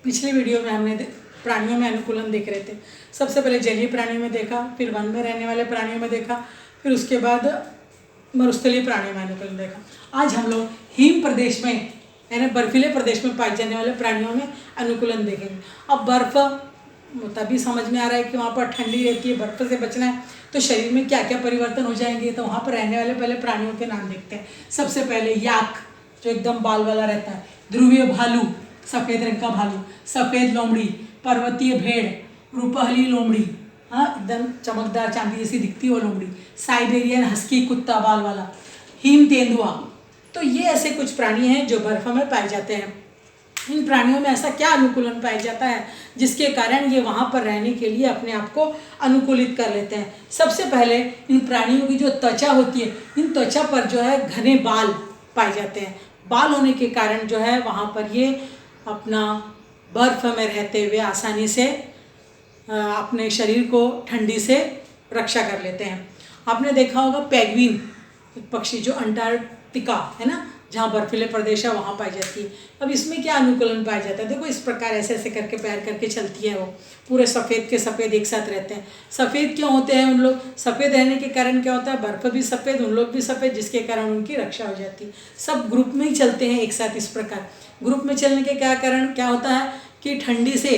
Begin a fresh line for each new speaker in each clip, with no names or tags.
पिछली वीडियो में हमने प्राणियों में अनुकूलन देख रहे थे। सबसे पहले जलीय प्राणियों में देखा, फिर वन में रहने वाले प्राणियों में देखा, फिर उसके बाद मरुस्थलीय प्राणियों में अनुकूलन देखा। आज हम लोग हिम प्रदेश में यानी बर्फीले प्रदेश में पाए जाने वाले प्राणियों में अनुकूलन देखेंगे। अब बर्फ़ तभी समझ में आ रहा है कि वहाँ पर ठंडी रहती है, बर्फ़ से बचना है तो शरीर में क्या क्या परिवर्तन हो जाएंगे। तो वहाँ पर रहने वाले पहले प्राणियों के नाम देखते हैं। सबसे पहले याक, जो एकदम बाल वाला रहता है। ध्रुवीय भालू, सफ़ेद रंग का भालू। सफ़ेद लोमड़ी, पर्वतीय भेड़, रूपहली लोमड़ी, हाँ एकदम चमकदार चांदी जैसी दिखती है वो लोमड़ी। साइबेरियन हस्की, कुत्ता बाल वाला। हिम तेंदुआ। तो ये ऐसे कुछ प्राणी हैं जो बर्फ़ में पाए जाते हैं। इन प्राणियों में ऐसा क्या अनुकूलन पाया जाता है जिसके कारण ये वहाँ पर रहने के लिए अपने आप को अनुकूलित कर लेते हैं। सबसे पहले इन प्राणियों की जो त्वचा होती है, इन त्वचा पर जो है घने बाल पाए जाते हैं। बाल होने के कारण जो है वहाँ पर ये अपना बर्फ़ में रहते हुए आसानी से अपने शरीर को ठंडी से रक्षा कर लेते हैं। आपने देखा होगा पेंगुइन पक्षी जो अंटार्कटिका है ना, जहाँ बर्फीले प्रदेश है वहाँ पाई जाती है। अब इसमें क्या अनुकूलन पाया जाता है? देखो इस प्रकार ऐसे ऐसे करके पैर करके चलती है वो, पूरे सफ़ेद के सफ़ेद एक साथ रहते हैं। सफ़ेद क्यों होते हैं उन लोग? सफ़ेद रहने के कारण क्या होता है, बर्फ़ भी सफ़ेद, उन लोग भी सफ़ेद, जिसके कारण उनकी रक्षा हो जाती है। सब ग्रुप में ही चलते हैं एक साथ। इस प्रकार ग्रुप में चलने के क्या कारण क्या होता है कि ठंडी से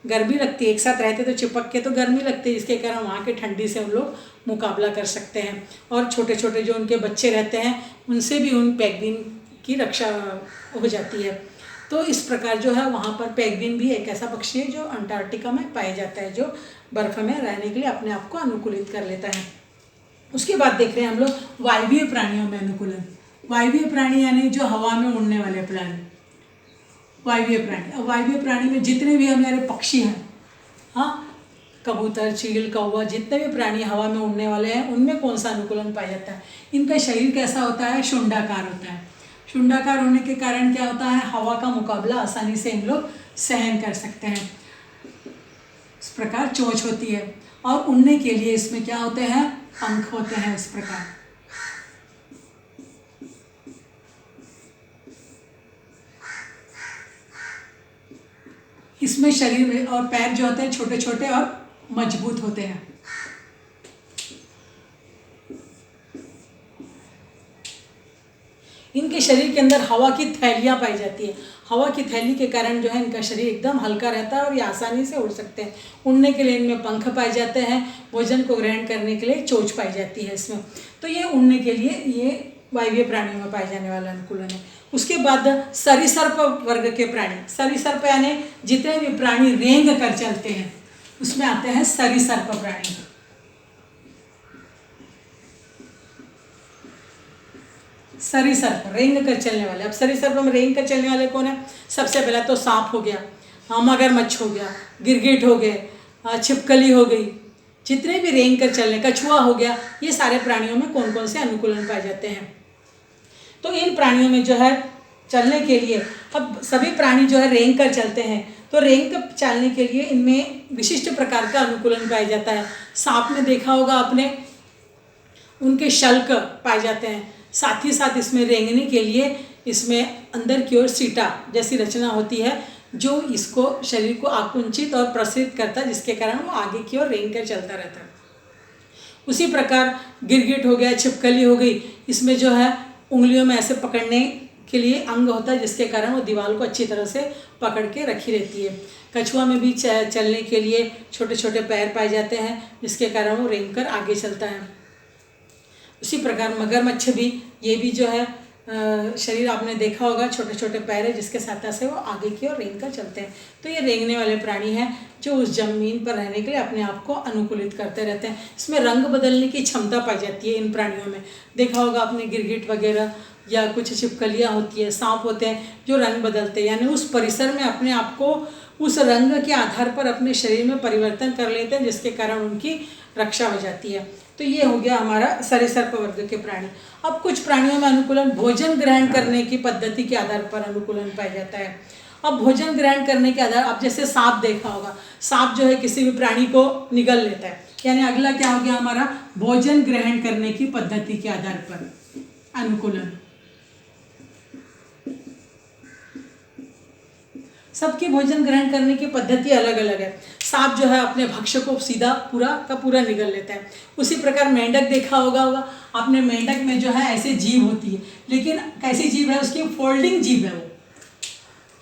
गर्मी लगती है। एक साथ रहते तो चिपक के तो गर्मी लगती है, इसके कारण वहाँ के ठंडी से उन लोग मुकाबला कर सकते हैं। और छोटे छोटे जो उनके बच्चे रहते हैं उनसे भी उन पेंगुइन की रक्षा हो जाती है। तो इस प्रकार जो है वहाँ पर पेंगुइन भी एक ऐसा पक्षी है जो अंटार्कटिका में पाया जाता है, जो बर्फ़ में रहने के लिए अपने आप को अनुकूलित कर लेता है। उसके बाद देख रहे हैं हम लोग वायवीय प्राणियों में अनुकूलन। वायवीय प्राणी यानी जो हवा में उड़ने वाले प्राणी, वायवीय प्राणी। अब वायवीय प्राणी में जितने भी हमारे पक्षी हैं, हाँ कबूतर, चील, कौवा, जितने भी प्राणी हवा में उड़ने वाले हैं उनमें कौन सा अनुकूलन पाया जाता है? इनका शरीर कैसा होता है? शुंडाकार होता है। शुंडाकार होने के कारण क्या होता है, हवा का मुकाबला आसानी से इन लोग सहन कर सकते हैं। इस प्रकार चोंच होती है। और उड़ने के लिए इसमें क्या होते हैं, पंख होते हैं। इस प्रकार इसमें शरीर और पैर जो होते हैं छोटे छोटे और मजबूत होते हैं। इनके शरीर के अंदर हवा की थैलियाँ पाई जाती है। हवा की थैली के कारण जो है इनका शरीर एकदम हल्का रहता है और ये आसानी से उड़ सकते हैं। उड़ने के लिए इनमें पंख पाए जाते हैं। भोजन को ग्रहण करने के लिए चोंच पाई जाती है इसमें। तो ये उड़ने के लिए ये वायवीय प्राणियों में पाए जाने वाला अनुकूलन है। उसके बाद सरीसर्प वर्ग के प्राणी। सरीसर्प यानी जितने भी प्राणी रेंग कर चलते हैं उसमें आते हैं सरीसर्प प्राणी। सरीसर्प रेंग कर चलने वाले। अब सरीसर्प में रेंग कर चलने वाले कौन है? सबसे पहला तो सांप हो गया, मगरमच्छ हो गया, गिरगिट हो गए, छिपकली हो गई, जितने भी रेंग कर चलने, कछुआ हो गया, ये सारे प्राणियों में कौन कौन से अनुकूलन पाए जाते हैं? तो इन प्राणियों में जो है चलने के लिए, अब सभी प्राणी जो है रेंग कर चलते हैं, तो रेंग कर चलने के लिए इनमें विशिष्ट प्रकार का अनुकूलन पाया जाता है। सांप में देखा होगा आपने, उनके शल्क पाए जाते हैं। साथ ही साथ इसमें रेंगने के लिए इसमें अंदर की ओर सीटा जैसी रचना होती है जो इसको शरीर को आकुंचित और प्रसारित करता है, जिसके कारण वो आगे की ओर रेंग कर चलता रहता है। उसी प्रकार गिरगिट हो गया, छिपकली हो गई, इसमें जो है उंगलियों में ऐसे पकड़ने के लिए अंग होता है, जिसके कारण वो दीवार को अच्छी तरह से पकड़ के रखी रहती है। कछुआ में भी चलने के लिए छोटे छोटे पैर पाए जाते हैं, जिसके कारण वो रेंग कर आगे चलता है। उसी प्रकार मगरमच्छ भी, ये भी जो है शरीर आपने देखा होगा, छोटे छोटे पैर है जिसके साथ से वो आगे की ओर रेंग कर चलते हैं। तो ये रेंगने वाले प्राणी हैं जो उस जमीन पर रहने के लिए अपने आप को अनुकूलित करते रहते हैं। इसमें रंग बदलने की क्षमता पाई जाती है इन प्राणियों में। देखा होगा आपने गिरगिट वगैरह या कुछ छिपकलियाँ होती है, सांप होते हैं जो रंग बदलते हैं, यानी उस परिसर में अपने आप को उस रंग के आधार पर अपने शरीर में परिवर्तन कर लेते हैं, जिसके कारण उनकी रक्षा हो जाती है। तो ये हो गया हमारा सरीसृप वर्ग के प्राणी। अब कुछ प्राणियों में अनुकूलन भोजन ग्रहण करने की पद्धति के आधार पर अनुकूलन पाया जाता है। अब भोजन ग्रहण करने के आधार, अब जैसे सांप देखा होगा, सांप जो है किसी भी प्राणी को निगल लेता है, यानी अगला क्या हो गया हमारा, भोजन ग्रहण करने की पद्धति के आधार पर अनुकूलन। सबकी भोजन ग्रहण करने की पद्धति अलग अलग है। सांप जो है अपने भक्ष्य को सीधा पूरा का पूरा निगल लेता है। उसी प्रकार मेंढक देखा होगा आपने, मेंढक में जो है ऐसे जीभ होती है, लेकिन कैसी जीभ है उसकी, फोल्डिंग जीभ है वो,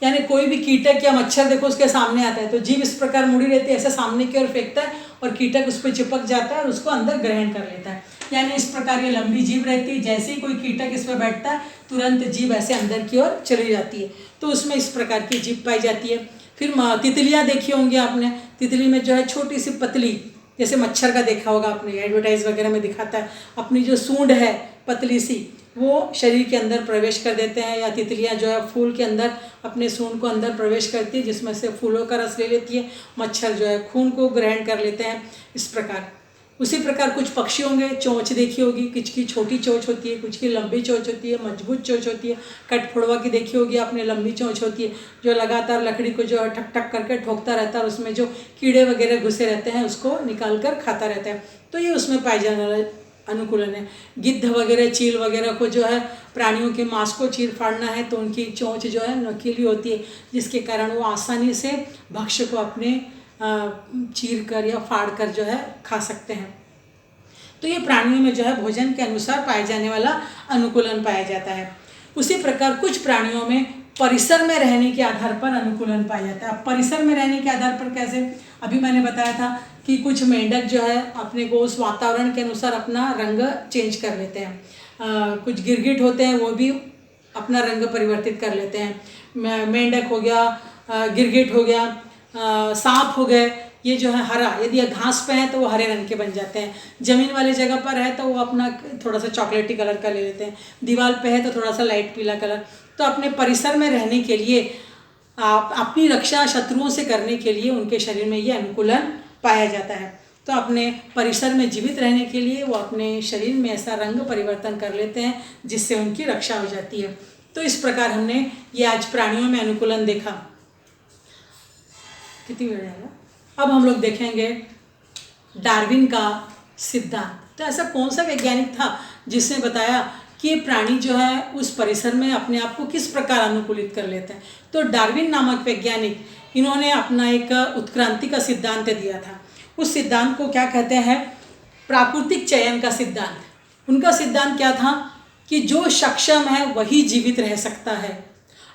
यानी कोई भी कीटक या मच्छर देखो उसके सामने आता है तो जीभ इस प्रकार मुड़ी रहती है, ऐसे सामने की ओर फेंकता है और कीटक उस पर चिपक जाता है और उसको अंदर ग्रहण कर लेता है। यानी इस प्रकार ये लंबी जीभ रहती है, जैसे ही कोई कीटक इस पर बैठता है तुरंत जीभ ऐसे अंदर की ओर चली जाती है, तो उसमें इस प्रकार की जीभ पाई जाती है। फिर तितलियाँ देखी होंगी आपने, तितली में जो है छोटी सी पतली, जैसे मच्छर का देखा होगा आपने, एडवर्टाइज वगैरह में दिखाता है, अपनी जो सूंड है पतली सी वो शरीर के अंदर प्रवेश कर देते हैं, या तितलियाँ जो है फूल के अंदर अपने सूंड को अंदर प्रवेश करती है जिसमें से फूलों का रस ले लेती है, मच्छर जो है खून को ग्रहण कर लेते हैं इस प्रकार। उसी प्रकार कुछ पक्षी होंगे, चोंच देखी होगी, कुछ की छोटी चोंच होती है, कुछ की लंबी चोंच होती है, मजबूत चोंच होती है। कठफोड़वा की देखी होगी आपने, लंबी चोंच होती है जो लगातार लकड़ी को जो है ठक ठक करके ठोकता रहता है और उसमें जो कीड़े वगैरह घुसे रहते हैं उसको निकाल कर खाता रहता है, तो ये उसमें पाए जाने वाला अनुकूलन है। गिद्ध वगैरह, चील वगैरह को जो है प्राणियों के मांस को चीर फाड़ना है तो उनकी चोंच जो है नुकीली होती है, जिसके कारण वो आसानी से भक्ष्य को अपने चीर कर या फाड़ कर जो है खा सकते हैं। तो ये प्राणियों में जो है भोजन के अनुसार पाए जाने वाला अनुकूलन पाया जाता है। उसी प्रकार कुछ प्राणियों में परिसर में रहने के आधार पर अनुकूलन पाया जाता है। अब परिसर में रहने के आधार पर कैसे, अभी मैंने बताया था कि कुछ मेंढक जो है अपने को उस वातावरण के अनुसार अपना रंग चेंज कर लेते हैं। कुछ गिरगिट होते हैं वो भी अपना रंग परिवर्तित कर लेते हैं। मेंढक हो गया, गिरगिट हो गया, सांप हो गए, ये जो है हरा, यदि घास पे है तो वो हरे रंग के बन जाते हैं, ज़मीन वाली जगह पर है तो वो अपना थोड़ा सा चॉकलेटी कलर का ले लेते हैं, दीवार पे है तो थोड़ा सा लाइट पीला कलर। तो अपने परिसर में रहने के लिए, अपनी रक्षा शत्रुओं से करने के लिए उनके शरीर में ये अनुकूलन पाया जाता है। तो अपने परिसर में जीवित रहने के लिए वो अपने शरीर में ऐसा रंग परिवर्तन कर लेते हैं जिससे उनकी रक्षा हो जाती है। तो इस प्रकार हमने ये आज प्राणियों में अनुकूलन देखा। कितनी देर है? अब हम लोग देखेंगे डार्विन का सिद्धांत। तो ऐसा कौन सा वैज्ञानिक था जिसने बताया कि प्राणी जो है उस परिसर में अपने आप को किस प्रकार अनुकूलित कर लेते हैं। तो डार्विन नामक वैज्ञानिक, इन्होंने अपना एक उत्क्रांति का सिद्धांत दिया था। उस सिद्धांत को क्या कहते हैं? प्राकृतिक चयन का सिद्धांत। उनका सिद्धांत क्या था कि जो सक्षम है वही जीवित रह सकता है,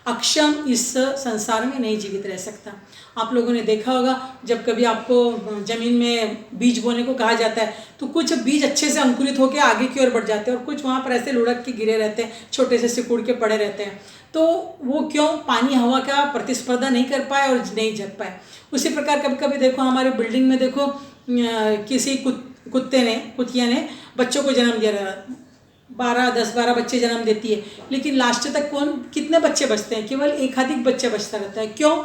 अक्षम इस संसार में नहीं जीवित रह सकता। आप लोगों ने देखा होगा जब कभी आपको ज़मीन में बीज बोने को कहा जाता है तो कुछ बीज अच्छे से अंकुरित होकर आगे की ओर बढ़ जाते हैं और कुछ वहाँ पर ऐसे लुढ़क के गिरे रहते हैं, छोटे से सिकुड़ के पड़े रहते हैं। तो वो क्यों? पानी हवा का प्रतिस्पर्धा नहीं कर पाए और नहीं जग पाए। उसी प्रकार कभी कभी देखो हमारे बिल्डिंग में देखो किसी कुतिया ने बच्चों को जन्म दिया रहा, 10-12 बच्चे जन्म देती है, लेकिन लास्ट तक कितने बच्चे बचते हैं? केवल एक आधिक बच्चा बचता रहता है। क्यों?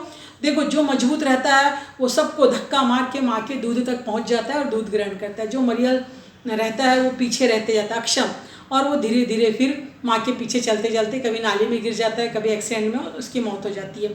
देखो, जो मजबूत रहता है वो सबको धक्का मार के माँ के दूध तक पहुँच जाता है और दूध ग्रहण करता है। जो मरियल रहता है वो पीछे रहते जाता है, अक्षम, और वो धीरे धीरे फिर माँ के पीछे चलते चलते कभी नाली में गिर जाता है, कभी एक्सीडेंट में उसकी मौत हो जाती है।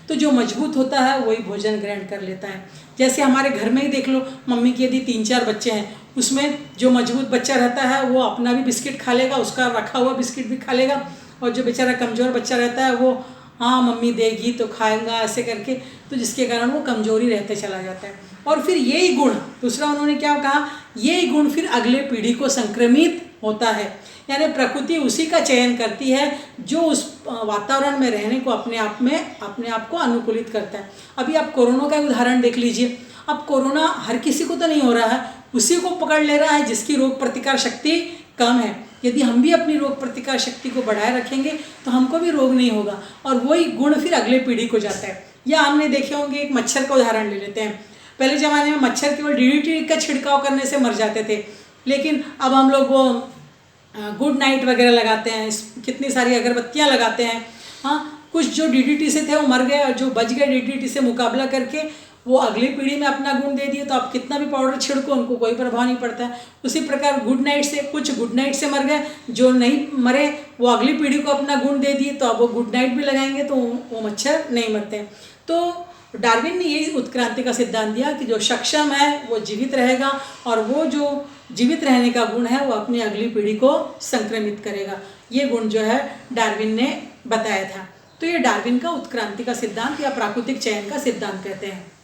तो जो मजबूत होता है वही भोजन ग्रहण कर लेता है। जैसे हमारे घर में ही देख लो, मम्मी के यदि 3-4 बच्चे हैं, उसमें जो मजबूत बच्चा रहता है वो अपना भी बिस्किट खा लेगा, उसका रखा हुआ बिस्किट भी खा लेगा, और जो बेचारा कमज़ोर बच्चा रहता है वो हाँ मम्मी देगी तो खाएगा ऐसे करके, तो जिसके कारण वो कमजोरी रहते चला जाता है। और फिर यही गुण, दूसरा उन्होंने क्या कहा, यही गुण फिर अगले पीढ़ी को संक्रमित होता है। यानी प्रकृति उसी का चयन करती है जो उस वातावरण में रहने को अपने आप को अनुकूलित करता है। अभी आप कोरोना का उदाहरण देख लीजिए। अब कोरोना हर किसी को तो नहीं हो रहा है, उसी को पकड़ ले रहा है जिसकी रोग प्रतिकार शक्ति कम है। यदि हम भी अपनी रोग प्रतिकार शक्ति को बढ़ाए रखेंगे तो हमको भी रोग नहीं होगा, और वही गुण फिर अगले पीढ़ी को जाता है। या हमने देखे होंगे, एक मच्छर का उदाहरण ले लेते हैं। पहले ज़माने में मच्छर केवल DDT का छिड़काव करने से मर जाते थे, लेकिन अब हम लोग वो गुड नाइट वगैरह लगाते हैं, कितनी सारी अगरबत्तियाँ लगाते हैं। हाँ, कुछ जो DDT से थे वो मर गए, और जो बच गए DDT से मुकाबला करके वो अगली पीढ़ी में अपना गुण दे दिए, तो आप कितना भी पाउडर छिड़को उनको कोई प्रभाव नहीं पड़ता है। उसी प्रकार कुछ गुड नाइट से मर गए, जो नहीं मरे वो अगली पीढ़ी को अपना गुण दे दिए, तो अब वो गुड नाइट भी लगाएंगे तो वो मच्छर नहीं मरते। तो डार्विन ने यही उत्क्रांति का सिद्धांत दिया कि जो सक्षम है वो जीवित रहेगा, और वो जो जीवित रहने का गुण है वो अपनी अगली पीढ़ी को संक्रमित करेगा। ये गुण जो है डार्विन ने बताया था। तो ये डार्विन का उत्क्रांति का सिद्धांत या प्राकृतिक चयन का सिद्धांत कहते हैं।